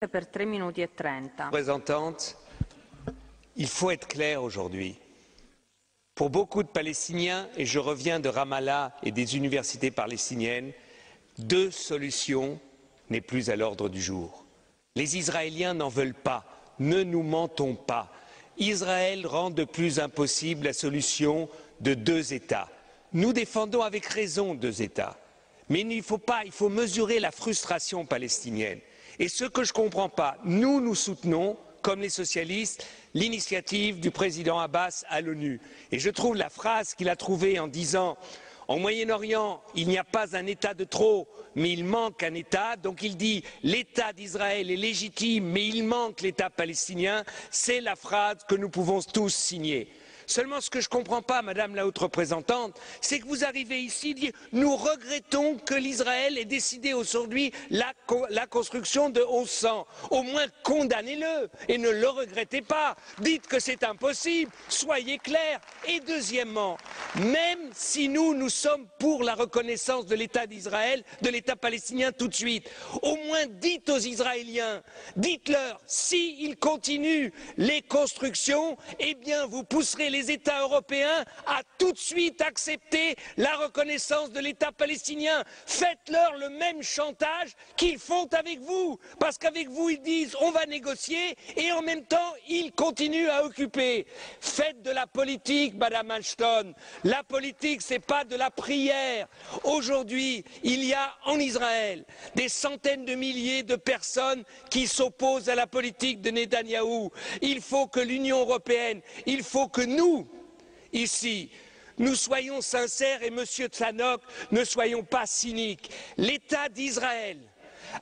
Per 3 minuti e 30. Représentante, il faut être clair aujourd'hui. Pour beaucoup de Palestiniens, et je reviens de Ramallah et des universités palestiniennes, deux solutions n'est plus à l'ordre du jour. Les Israéliens n'en veulent pas, ne nous mentons pas. Israël rend de plus impossible la solution de deux États. Nous défendons avec raison deux États. Mais il faut mesurer la frustration palestinienne. Et ce que je ne comprends pas, nous soutenons, comme les socialistes, l'initiative du président Abbas à l'ONU. Et je trouve la phrase qu'il a trouvée en disant « En Moyen-Orient, il n'y a pas un État de trop, mais il manque un État ». Donc il dit « L'État d'Israël est légitime, mais il manque l'État palestinien ». C'est la phrase que nous pouvons tous signer. Seulement, ce que je ne comprends pas, Madame la Haute Représentante, c'est que vous arrivez ici et dites « Nous regrettons que l'Israël ait décidé aujourd'hui la construction de 1100 ». Au moins, condamnez-le et ne le regrettez pas. Dites que c'est impossible, soyez clairs. Et deuxièmement, même si nous sommes pour la reconnaissance de l'État d'Israël, de l'État palestinien tout de suite, au moins dites aux Israéliens, dites-leur, s'ils continuent les constructions, eh bien vous pousserez les États européens à tout de suite accepter la reconnaissance de l'État palestinien. Faites-leur le même chantage qu'ils font avec vous, parce qu'avec vous ils disent on va négocier et en même temps ils continuent à occuper. Faites de la politique, Madame Ashton. La politique, c'est pas de la prière. Aujourd'hui, il y a en Israël des centaines de milliers de personnes qui s'opposent à la politique de Netanyahou. Il faut que l'Union européenne, il faut que nous, ici, nous soyons sincères et Monsieur Tzanok, ne soyons pas cyniques. L'État d'Israël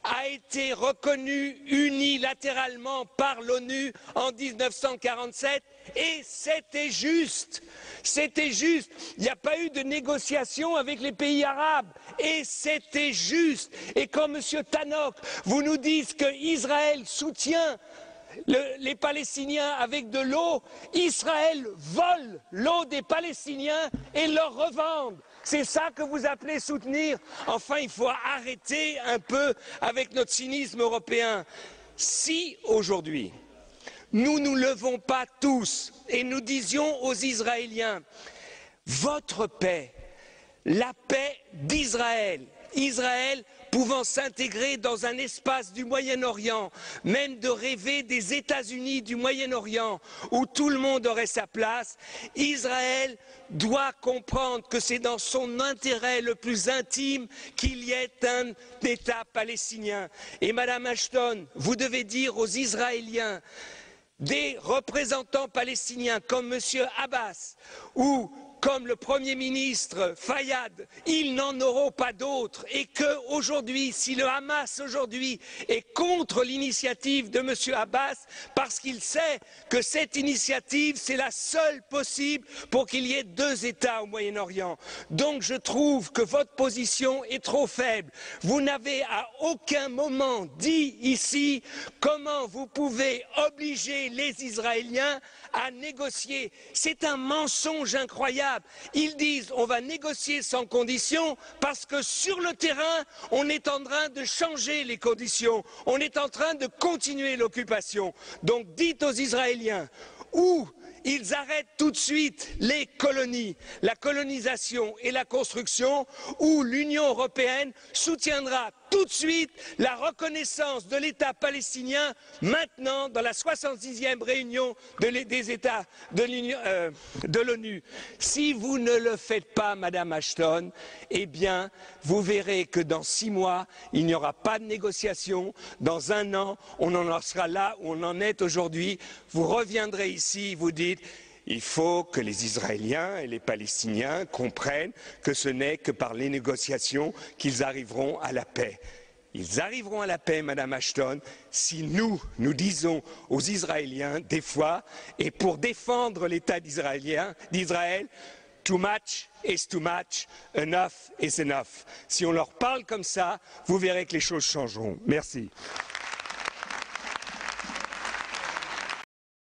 a été reconnu unilatéralement par l'ONU en 1947 et c'était juste. C'était juste. Il n'y a pas eu de négociation avec les pays arabes et c'était juste. Et quand Monsieur Tannock, vous nous dites qu'Israël soutient les Palestiniens avec de l'eau, Israël vole l'eau des Palestiniens et leur revendent. C'est ça que vous appelez soutenir? Enfin, il faut arrêter un peu avec notre cynisme européen. Si aujourd'hui, nous nous levons pas tous et nous disions aux Israéliens, votre paix, la paix d'Israël, Israël pouvant s'intégrer dans un espace du Moyen-Orient, même de rêver des États-Unis du Moyen-Orient, où tout le monde aurait sa place, Israël doit comprendre que c'est dans son intérêt le plus intime qu'il y ait un État palestinien. Et Madame Ashton, vous devez dire aux Israéliens, des représentants palestiniens comme M. Abbas ou comme le Premier ministre Fayyad, ils n'en auront pas d'autres et qu'aujourd'hui, si le Hamas aujourd'hui est contre l'initiative de M. Abbas, parce qu'il sait que cette initiative, c'est la seule possible pour qu'il y ait deux États au Moyen-Orient. Donc je trouve que votre position est trop faible. Vous n'avez à aucun moment dit ici comment vous pouvez obliger les Israéliens à négocier. C'est un mensonge incroyable. Ils disent on va négocier sans conditions parce que sur le terrain, on est en train de changer les conditions. On est en train de continuer l'occupation. Donc dites aux Israéliens où ils arrêtent tout de suite les colonies, la colonisation et la construction, où l'Union européenne soutiendra tout de suite la reconnaissance de l'État palestinien maintenant dans la 66e réunion des États de l'ONU. Si vous ne le faites pas, Madame Ashton, eh bien, vous verrez que dans 6 mois, il n'y aura pas de négociation. Dans 1 an, on en sera là où on en est aujourd'hui. Vous reviendrez ici, vous dites il faut que les Israéliens et les Palestiniens comprennent que ce n'est que par les négociations qu'ils arriveront à la paix. Ils arriveront à la paix, Madame Ashton, si nous disons aux Israéliens, des fois, et pour défendre l'État d'Israël, too much is too much, enough is enough. Si on leur parle comme ça, vous verrez que les choses changeront. Merci.